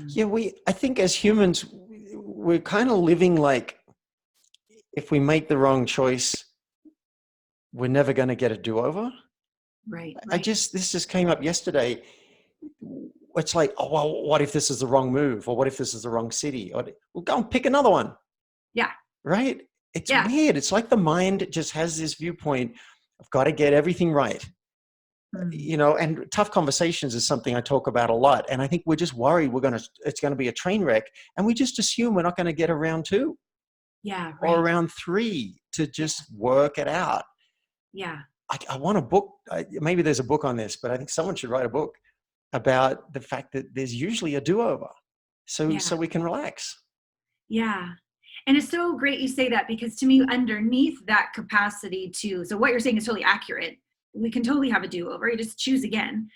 Yeah, I think as humans, we're kind of living like if we make the wrong choice, we're never going to get a do-over. Right. This just came up yesterday. It's like, oh, well, what if this is the wrong move? Or what if this is the wrong city? Or we'll go and pick another one. Yeah. Right? It's weird. It's like the mind just has this viewpoint. I've got to get everything right. And tough conversations is something I talk about a lot. And I think we're just worried it's going to be a train wreck. And we just assume we're not going to get a round 2. Yeah. Or around 3 to just work it out. Yeah. I want a book. Maybe there's a book on this, but I think someone should write a book about the fact that there's usually a do-over. So we can relax. Yeah. And it's so great you say that, because to me, underneath that capacity so what you're saying is totally accurate. We can totally have a do-over. You just choose again.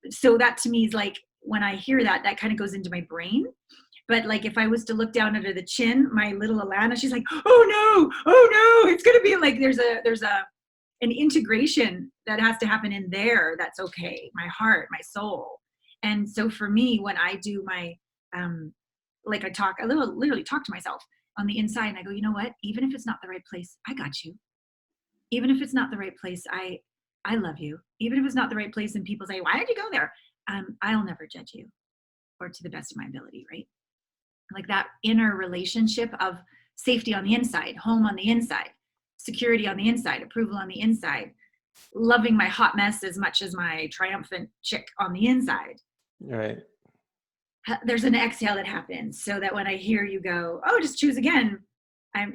So that to me is like, when I hear that kind of goes into my brain. But like, if I was to look down under the chin, my little Alana, she's like, oh no, it's going to be like, there's an integration that has to happen in there. That's okay. My heart, my soul. And so for me, when I do my, like I literally talk to myself on the inside, and I go, you know what? Even if it's not the right place, I got you. Even if it's not the right place, I love you. Even if it's not the right place and people say, why did you go there? I'll never judge you, or to the best of my ability, right? Like that inner relationship of safety on the inside, home on the inside, security on the inside, approval on the inside, loving my hot mess as much as my triumphant chick on the inside. Right. There's an exhale that happens, so that when I hear you go, oh, just choose again,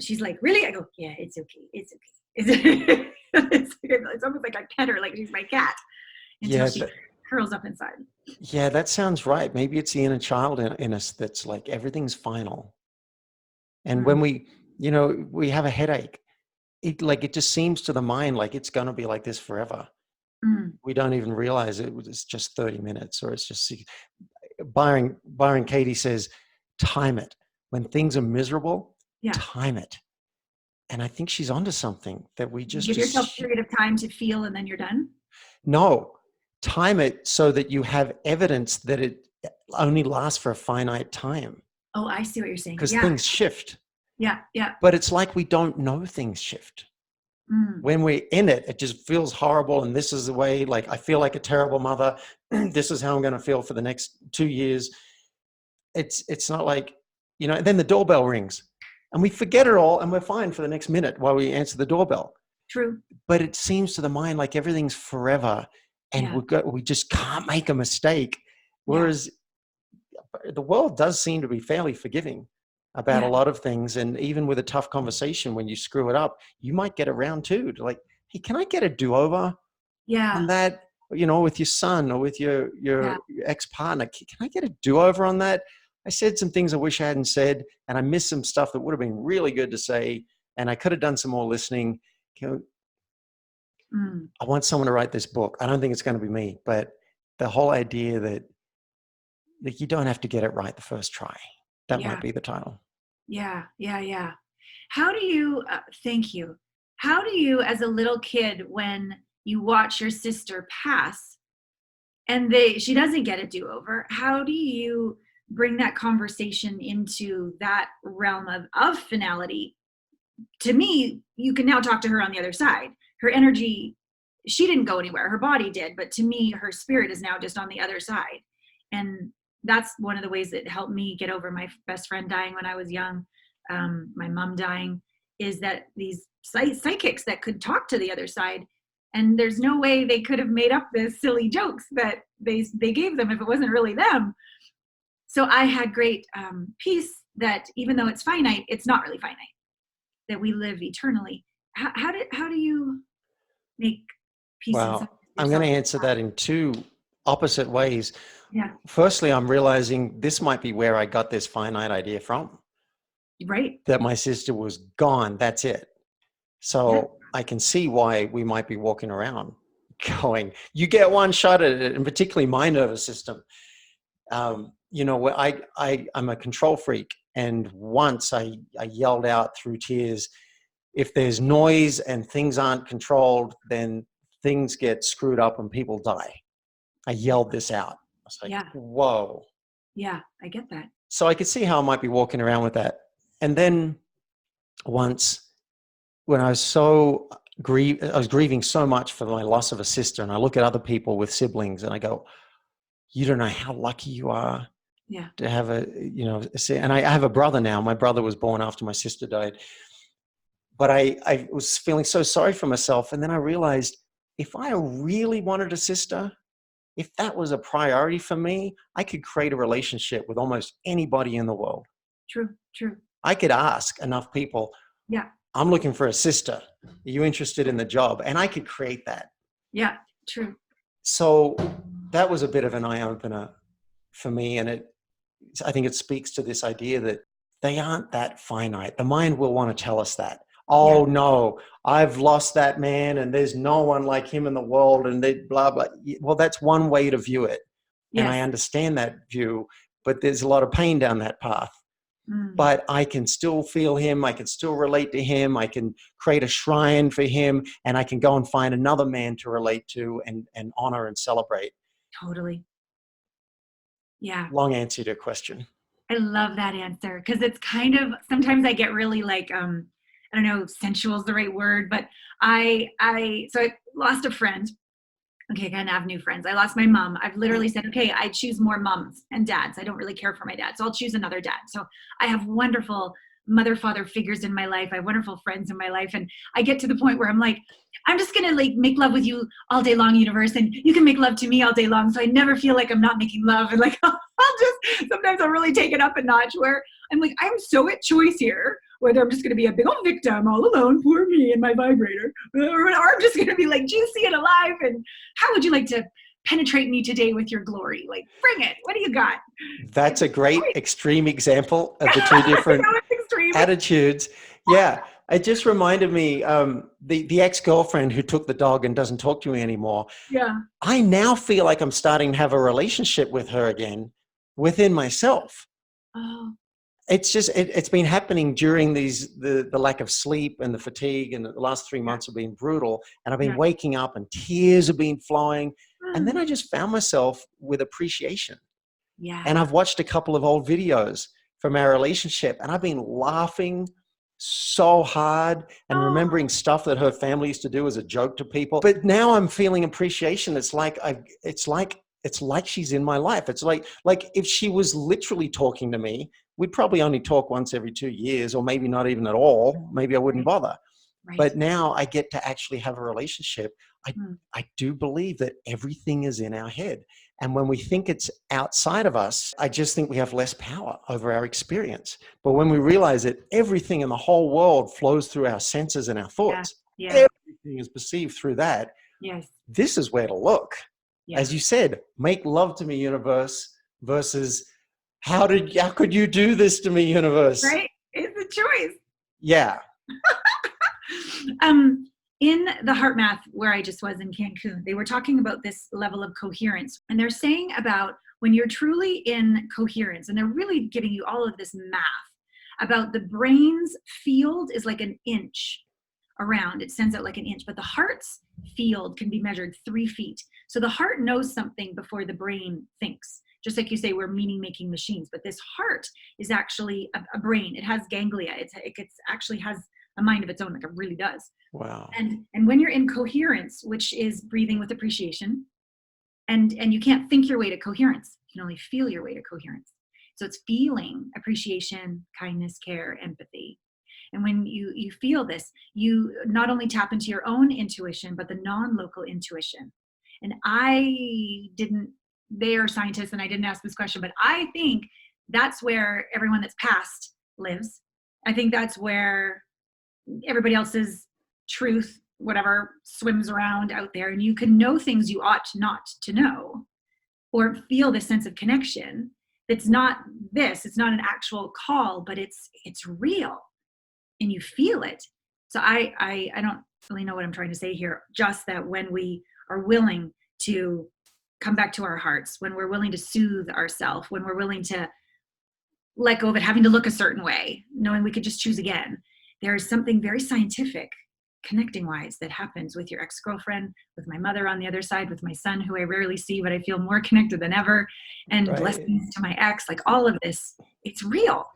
she's like, really? I go, yeah, it's okay. It's okay. It's almost like I pet her like she's my cat until she curls up inside. Yeah, that sounds right. Maybe it's the inner child in us that's like, everything's final. And when we have a headache, it just seems to the mind like it's going to be like this forever. We don't even realize it's just 30 minutes, or it's just Byron Katie says, time it. When things are miserable, time it. And I think she's onto something, that we just give yourself a period of time to feel, and then you're done. No, time it so that you have evidence that it only lasts for a finite time. Oh, I see what you're saying. Because things shift. Yeah. But it's like we don't know things shift. When we're in it, it just feels horrible. And this is the way, like, I feel like a terrible mother. This is how I'm going to feel for the next 2 years. It's not like, then the doorbell rings and we forget it all and we're fine for the next minute while we answer the doorbell. True. But it seems to the mind like everything's forever, and we just can't make a mistake. Whereas the world does seem to be fairly forgiving about a lot of things. And even with a tough conversation, when you screw it up, you might get around to like, hey, can I get a do-over on that? With your son or with your ex-partner, can I get a do-over on that? I said some things I wish I hadn't said, and I missed some stuff that would have been really good to say, and I could have done some more listening. I want someone to write this book. I don't think it's going to be me, but the whole idea that you don't have to get it right the first try. That might be the title. Yeah. How do you, thank you. How do you, as a little kid, when you watch your sister pass and she doesn't get a do-over, how do you bring that conversation into that realm of finality? To me, you can now talk to her on the other side. Her energy, she didn't go anywhere. Her body did. But to me, her spirit is now just on the other side. And that's one of the ways that helped me get over my best friend dying when I was young, my mom dying, is that these psychics that could talk to the other side, and there's no way they could have made up the silly jokes that they gave them if it wasn't really them. So I had great peace that even though it's finite, it's not really finite, that we live eternally. How do you make peace? Well, I'm going to answer that in 2 opposite ways. Yeah. Firstly, I'm realizing this might be where I got this finite idea from. Right. That my sister was gone. That's it. So I can see why we might be walking around going, you get one shot at it, and particularly my nervous system. I'm a control freak. And once I yelled out through tears, if there's noise and things aren't controlled, then things get screwed up and people die. I yelled this out. I was like, whoa. Yeah, I get that. So I could see how I might be walking around with that. And then once, when I was I was grieving so much for my loss of a sister, and I look at other people with siblings and I go, you don't know how lucky you are Yeah. to have and I have a brother now. My brother was born after my sister died, but I was feeling so sorry for myself. And then I realized, if I really wanted a sister, if that was a priority for me, I could create a relationship with almost anybody in the world. True, true. I could ask enough people, Yeah. I'm looking for a sister. Are you interested in the job? And I could create that. Yeah, true. So that was a bit of an eye opener for me. And I think it speaks to this idea that they aren't that finite. The mind will want to tell us that. Yeah. Oh no, I've lost that man and there's no one like him in the world, and they blah, blah. Well, that's one way to view it. And I Yes. understand that view, but there's a lot of pain down that path. Mm. But I can still feel him. I can still relate to him. I can create a shrine for him, and I can go and find another man to relate to and honor and celebrate. Totally. Yeah. Long answer to your question. I love that answer, because it's kind of, sometimes I get really like, I don't know, sensual is the right word, but so I lost a friend. Okay, I kind of have new friends. I lost my mom. I've literally said, okay, I choose more moms and dads. I don't really care for my dad, so I'll choose another dad. So I have wonderful mother, father figures in my life. I have wonderful friends in my life. And I get to the point where I'm like, I'm just gonna like make love with you all day long, universe, and you can make love to me all day long. So I never feel like I'm not making love. And like, sometimes I'll really take it up a notch where I'm like, I'm so at choice here, whether I'm just going to be a big old victim all alone, poor me and my vibrator, or I'm just going to be like juicy and alive. And how would you like to penetrate me today with your glory? Like, bring it. What do you got? That's a great extreme example of the two different attitudes. Yeah. It just reminded me, the ex-girlfriend who took the dog and doesn't talk to me anymore. Yeah. I now feel like I'm starting to have a relationship with her again within myself. Oh. It's just, it's been happening during the lack of sleep and the fatigue, and the last 3 months have been brutal. And I've been waking up and tears have been flowing. And then I just found myself with appreciation. Yeah. And I've watched a couple of old videos from our relationship, and I've been laughing so hard and remembering stuff that her family used to do as a joke to people. But now I'm feeling appreciation. It's like she's in my life. It's like if she was literally talking to me, we'd probably only talk once every 2 years, or maybe not even at all. Maybe I wouldn't bother. Right. But now I get to actually have a relationship. I do believe that everything is in our head. And when we think it's outside of us, I just think we have less power over our experience. But when we realize that everything in the whole world flows through our senses and our thoughts, everything is perceived through that. Yes. This is where to look. Yeah. As you said, make love to me, universe, versus how could you do this to me, universe? Right? It's a choice. Yeah. In the Heart Math, where I just was in Cancun, they were talking about this level of coherence. And they're saying about when you're truly in coherence, and they're really giving you all of this math about the brain's field is like an inch around. It sends out like an inch, but the heart's field can be measured 3 feet. So the heart knows something before the brain thinks. Just like you say, we're meaning-making machines, but this heart is actually a brain. It has ganglia. It actually has a mind of its own, like it really does. Wow. And when you're in coherence, which is breathing with appreciation, and you can't think your way to coherence, you can only feel your way to coherence. So it's feeling appreciation, kindness, care, empathy. And when you feel this, you not only tap into your own intuition, but the non-local intuition. And they are scientists, and I didn't ask this question, but I think that's where everyone that's passed lives. I think that's where everybody else's truth, whatever, swims around out there, and you can know things you ought not to know, or feel this sense of connection. It's not an actual call, but it's real, and you feel it. So I don't really know what I'm trying to say here, just that when we are willing to come back to our hearts, when we're willing to soothe ourselves, when we're willing to let go of it having to look a certain way, knowing we could just choose again, there is something very scientific connecting wise that happens with your ex-girlfriend, with my mother on the other side, with my son, who I rarely see, but I feel more connected than ever, and Right. blessings to my ex, like all of this, it's real.